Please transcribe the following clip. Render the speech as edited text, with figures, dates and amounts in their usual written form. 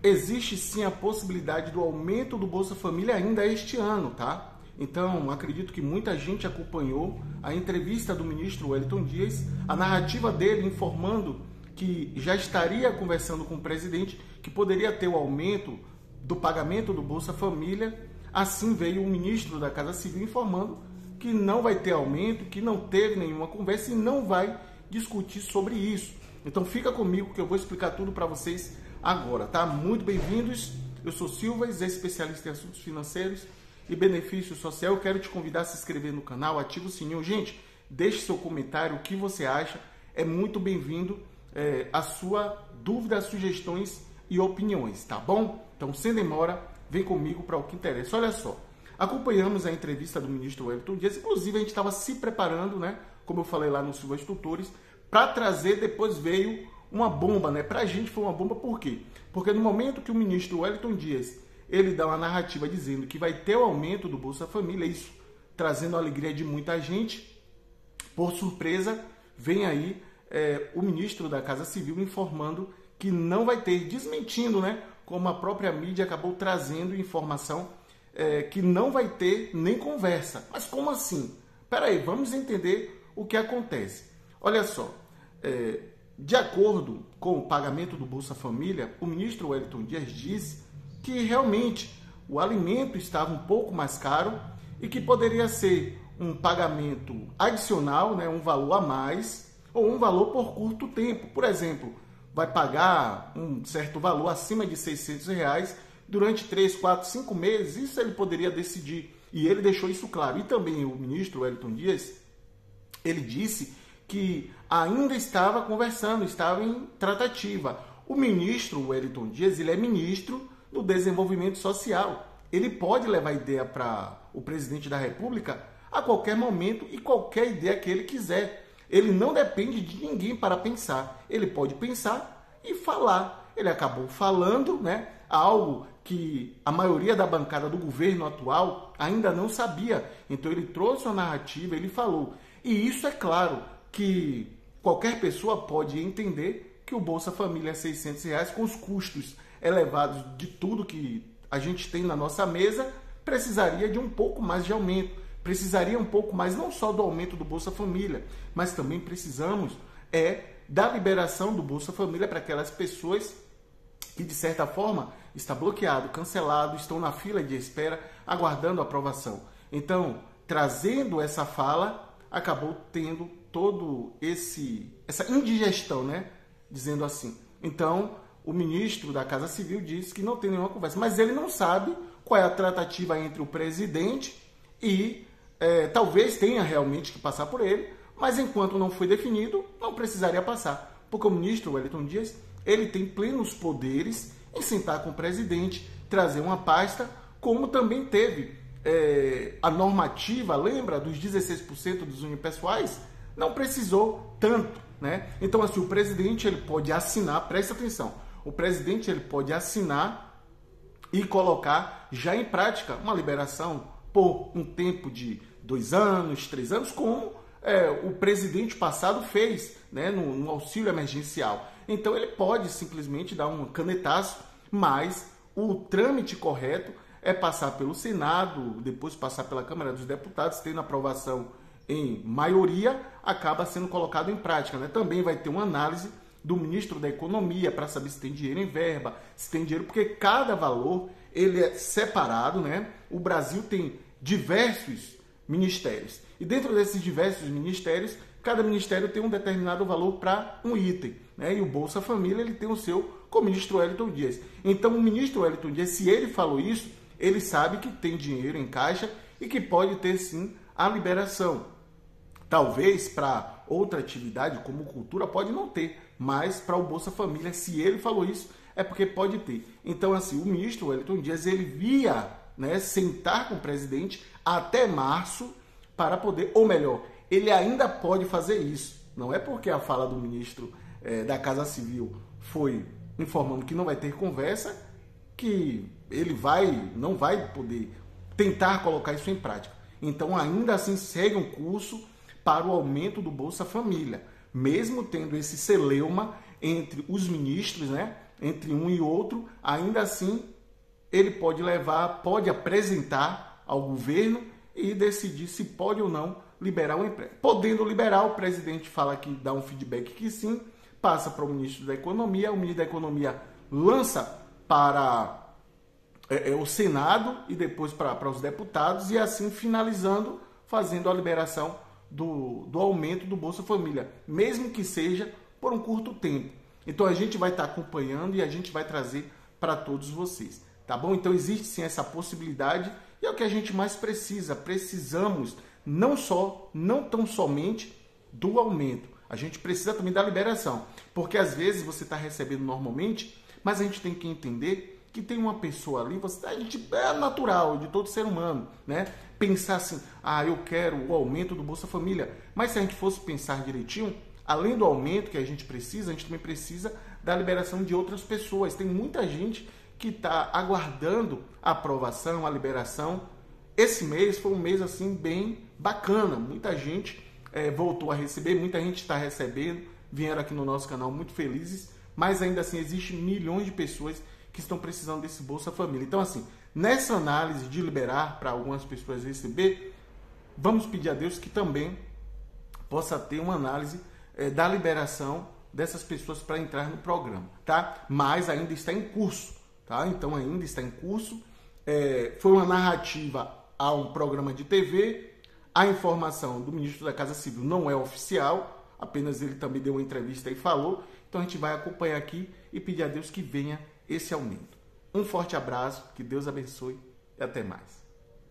existe sim a possibilidade do aumento do Bolsa Família ainda este ano, tá? Então, acredito que muita gente acompanhou a entrevista do ministro Wellington Dias, a narrativa dele informando que já estaria conversando com o presidente, que poderia ter o aumento do pagamento do Bolsa Família. Assim veio o ministro da Casa Civil informando que não vai ter aumento, que não teve nenhuma conversa e não vai discutir sobre isso. Então fica comigo que eu vou explicar tudo para vocês agora, tá? Muito bem-vindos, eu sou Silvas, especialista em assuntos financeiros e benefício social. Eu quero te convidar a se inscrever no canal, ativa o sininho. Gente, deixe seu comentário, o que você acha, é muito bem-vindo a sua dúvida, sugestões e opiniões, tá bom? Então, sem demora, vem comigo para o que interessa. Olha só, acompanhamos a entrevista do ministro Wellington Dias, inclusive a gente estava se preparando, né, como eu falei lá no Silvas Tutores, para trazer, depois veio uma bomba, né? Para a gente foi uma bomba, por quê? Porque no momento que o ministro Wellington Dias, ele dá uma narrativa dizendo que vai ter o aumento do Bolsa Família, isso trazendo a alegria de muita gente, por surpresa, vem aí o ministro da Casa Civil informando que não vai ter, desmentindo, né? Como a própria mídia acabou trazendo informação que não vai ter nem conversa. Mas como assim? Peraí, vamos entender o que acontece. Olha só, de acordo com o pagamento do Bolsa Família, o ministro Wellington Dias disse que realmente o alimento estava um pouco mais caro e que poderia ser um pagamento adicional, né, um valor a mais, ou um valor por curto tempo. Por exemplo, vai pagar um certo valor acima de R$600 durante 3, 4, 5 meses. Isso ele poderia decidir. E ele deixou isso claro. E também o ministro Wellington Dias, ele disse que ainda estava conversando, estava em tratativa. O ministro Wellington Dias, ele é ministro do Desenvolvimento Social. Ele pode levar ideia para o presidente da República a qualquer momento e qualquer ideia que ele quiser. Ele não depende de ninguém para pensar. Ele pode pensar e falar. Ele acabou falando, né, algo que a maioria da bancada do governo atual ainda não sabia. Então ele trouxe uma narrativa, ele falou. E isso é claro que qualquer pessoa pode entender que o Bolsa Família é R$600 com os custos elevados de tudo que a gente tem na nossa mesa, precisaria de um pouco mais de aumento. Precisaria um pouco mais, não só do aumento do Bolsa Família, mas também precisamos da liberação do Bolsa Família para aquelas pessoas que, de certa forma, está bloqueado, cancelado, estão na fila de espera, aguardando a aprovação. Então, trazendo essa fala, acabou tendo todo essa indigestão, né? Dizendo assim. Então, o ministro da Casa Civil disse que não tem nenhuma conversa, mas ele não sabe qual é a tratativa entre o presidente e talvez tenha realmente que passar por ele, mas enquanto não foi definido, não precisaria passar, porque o ministro Wellington Dias, ele tem plenos poderes em sentar com o presidente, trazer uma pasta, como também teve a normativa, lembra, dos 16% dos unipessoais, não precisou tanto, né? Então, assim, o presidente, ele pode assinar, presta atenção, o presidente, ele pode assinar e colocar já em prática uma liberação por um tempo de 2 anos, 3 anos, como o presidente passado fez, né, no auxílio emergencial. Então ele pode simplesmente dar um canetaço, mas o trâmite correto é passar pelo Senado, depois passar pela Câmara dos Deputados, tendo aprovação em maioria, acaba sendo colocado em prática, né? Também vai ter uma análise do ministro da Economia para saber se tem dinheiro em verba, se tem dinheiro, porque cada valor ele é separado, né? O Brasil tem diversos ministérios. E dentro desses diversos ministérios, cada ministério tem um determinado valor para um item, né? E o Bolsa Família, ele tem o seu com o ministro Wellington Dias. Então, o ministro Wellington Dias, se ele falou isso, ele sabe que tem dinheiro em caixa e que pode ter, sim, a liberação. Talvez para outra atividade, como cultura, pode não ter, mas para o Bolsa Família, se ele falou isso, é porque pode ter. Então, assim, o ministro Wellington Dias, ele via, né, sentar com o presidente até março para poder, ou melhor, ele ainda pode fazer isso. Não é porque a fala do ministro da Casa Civil foi informando que não vai ter conversa que ele não vai poder tentar colocar isso em prática. Então, ainda assim, segue um curso para o aumento do Bolsa Família, mesmo tendo esse celeuma entre os ministros, né, entre um e outro, ainda assim ele pode apresentar ao governo e decidir se pode ou não liberar o empréstimo. Podendo liberar, o presidente fala que dá um feedback que sim, passa para o ministro da Economia, o ministro da Economia lança para o Senado e depois para os deputados, e assim finalizando, fazendo a liberação do aumento do Bolsa Família, mesmo que seja por um curto tempo. Então a gente vai estar acompanhando e a gente vai trazer para todos vocês, tá bom? Então existe sim essa possibilidade e é o que a gente mais precisa. Precisamos não tão somente do aumento, a gente precisa também da liberação, porque às vezes você está recebendo normalmente, mas a gente tem que entender que tem uma pessoa ali, é natural de todo ser humano, né? Pensar assim, eu quero o aumento do Bolsa Família. Mas se a gente fosse pensar direitinho, além do aumento que a gente também precisa da liberação de outras pessoas. Tem muita gente que está aguardando a aprovação, a liberação. Esse mês foi um mês assim bem bacana. Muita gente voltou a receber, muita gente está recebendo, vieram aqui no nosso canal muito felizes, mas ainda assim existem milhões de pessoas que estão precisando desse Bolsa Família. Então, assim, nessa análise de liberar para algumas pessoas receber, vamos pedir a Deus que também possa ter uma análise da liberação dessas pessoas para entrar no programa, tá? Mas ainda está em curso, tá? Então, ainda está em curso. Foi uma narrativa a um programa de TV. A informação do ministro da Casa Civil não é oficial, apenas ele também deu uma entrevista e falou. Então, a gente vai acompanhar aqui e pedir a Deus que venha esse aumento. Um forte abraço, que Deus abençoe e até mais.